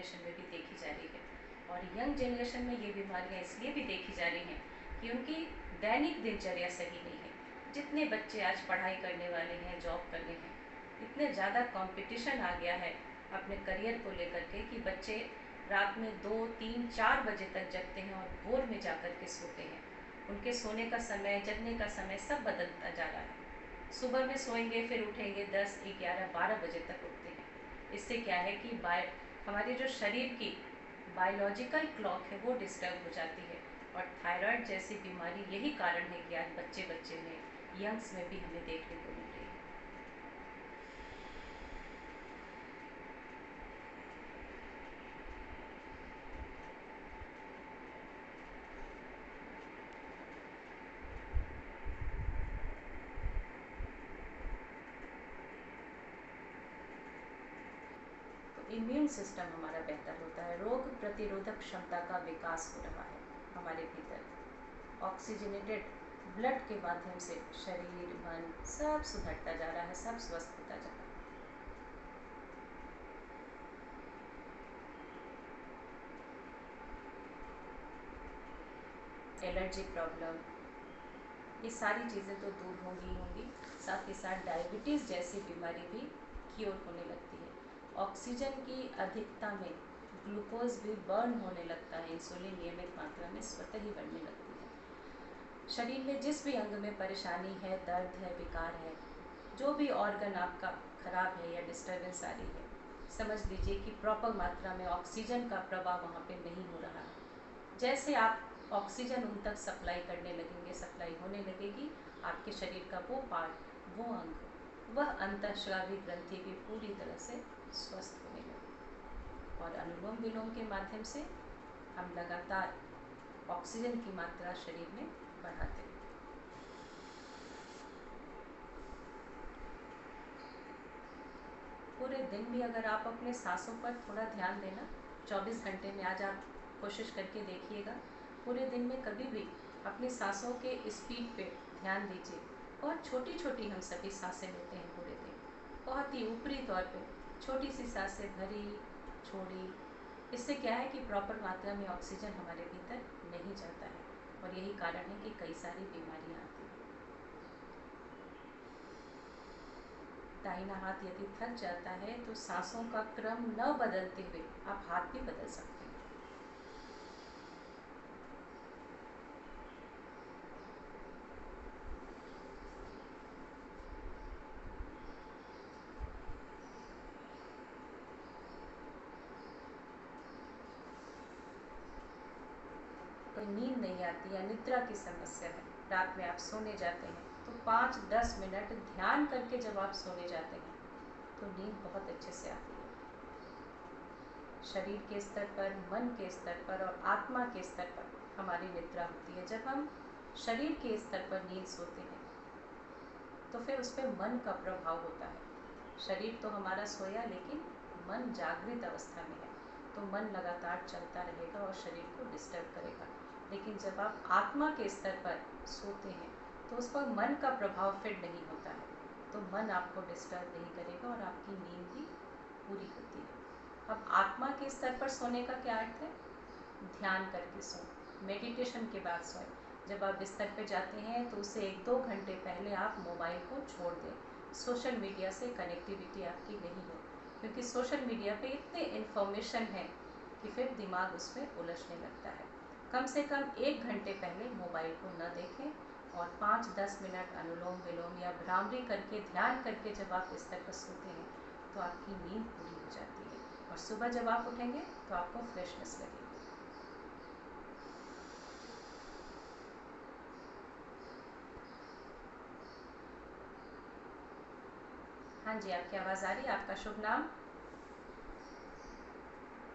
Generation में भी देखी जा रही है। और यंग जनरेशन में ये बीमारियां इसलिए भी देखी जा रही हैं कि उनकी दैनिक दिनचर्या सही नहीं है। जितने बच्चे आज पढ़ाई करने वाले हैं, जॉब करने हैं, इतने ज़्यादा कंपटीशन आ गया है अपने करियर को लेकर के कि बच्चे रात में 2, 3, 4 बजे तक जगते हैं और भोर में जा कर के सोते हैं। उनके सोने का समय, जगने का समय सब बदलता जा रहा है। सुबह में सोएंगे, फिर उठेंगे 10, 11, 12 बजे तक उठते हैं। इससे क्या है कि हमारे जो शरीर की बायोलॉजिकल क्लॉक है वो डिस्टर्ब हो जाती है। और थायराइड जैसी बीमारी यही कारण है कि आज बच्चे बच्चे में, यंग्स में भी हमें देखने को मिल रही है। इम्यून सिस्टम हमारा बेहतर होता है, रोग प्रतिरोधक क्षमता का विकास हो रहा है हमारे भीतर। ऑक्सीजनेटेड ब्लड के माध्यम से शरीर, मन सब सुधरता जा रहा है, सब स्वस्थ होता जा रहा है। एलर्जी प्रॉब्लम, ये सारी चीज़ें तो दूर होंगी। साथ ही साथ डायबिटीज़ जैसी बीमारी भी क्योर होने लगती है। ऑक्सीजन की अधिकता में ग्लूकोज भी बर्न होने लगता है, इंसुलिन नियमित मात्रा में स्वतः ही बढ़ने लगती है। शरीर में जिस भी अंग में परेशानी है, दर्द है, विकार है, जो भी ऑर्गन आपका खराब है या डिस्टर्बेंस आ रही है, समझ लीजिए कि प्रॉपर मात्रा में ऑक्सीजन का प्रवाह वहाँ पे नहीं हो रहा है। जैसे आप ऑक्सीजन उन तक सप्लाई करने लगेंगे, सप्लाई होने लगेगी, आपके शरीर का वो पार्ट, वो अंग, वह अंतःस्रावी ग्रंथि भी पूरी तरह से स्वस्थ होने लगे। और अनुलोम विलोम के माध्यम से हम लगातार ऑक्सीजन की मात्रा शरीर में बढ़ाते हैं। पूरे दिन भी अगर आप अपने सांसों पर थोड़ा ध्यान देना, 24 घंटे में आज आप कोशिश करके देखिएगा, पूरे दिन में कभी भी अपनी सांसों के स्पीड पे ध्यान दीजिए। बहुत छोटी छोटी हम सभी सांसें लेते हैं पूरे दिन, बहुत ही ऊपरी तौर पे छोटी सी सांसें भरी, छोड़ी। इससे क्या है कि प्रॉपर मात्रा में ऑक्सीजन हमारे भीतर नहीं जाता है और यही कारण है कि कई सारी बीमारियां आती हैं। दाहिना हाथ यदि थक जाता है तो सांसों का क्रम न बदलते हुए आप हाथ भी बदल सकते हैं। कोई नींद नहीं आती या निद्रा की समस्या है, रात में आप सोने जाते हैं तो 5-10 मिनट ध्यान करके जब आप सोने जाते हैं तो नींद बहुत अच्छे से आती है। शरीर के स्तर पर, मन के स्तर पर और आत्मा के स्तर पर हमारी निद्रा होती है। जब हम शरीर के स्तर पर नींद सोते हैं तो फिर उस पर मन का प्रभाव होता है। शरीर तो हमारा सोया, लेकिन मन जागृत अवस्था में है, तो मन लगातार चलता रहेगा और शरीर को डिस्टर्ब करेगा। लेकिन जब आप आत्मा के स्तर पर सोते हैं तो उस पर मन का प्रभाव फिर नहीं होता है, तो मन आपको डिस्टर्ब नहीं करेगा और आपकी नींद भी पूरी होती है। अब आत्मा के स्तर पर सोने का क्या अर्थ है? ध्यान करके सोएं, मेडिटेशन के बाद सोएं। जब आप बिस्तर पे जाते हैं तो उससे 1-2 घंटे पहले आप मोबाइल को छोड़ दें, सोशल मीडिया से कनेक्टिविटी आपकी नहीं हो, क्योंकि सोशल मीडिया पे इतने इन्फॉर्मेशन है कि फिर दिमाग उसमें उलझने लगता है। कम से कम 1 घंटे पहले मोबाइल को न देखें और 5-10 मिनट अनुलोम विलोम या भ्रामरी करके, ध्यान करके जब आप बिस्तर पर सोते हैं तो आपकी नींद पूरी हो जाती है और सुबह जब आप उठेंगे तो आपको फ्रेशनेस लगेगी। हाँ जी, आपकी आवाज़ आ रही है। आपका शुभ नाम?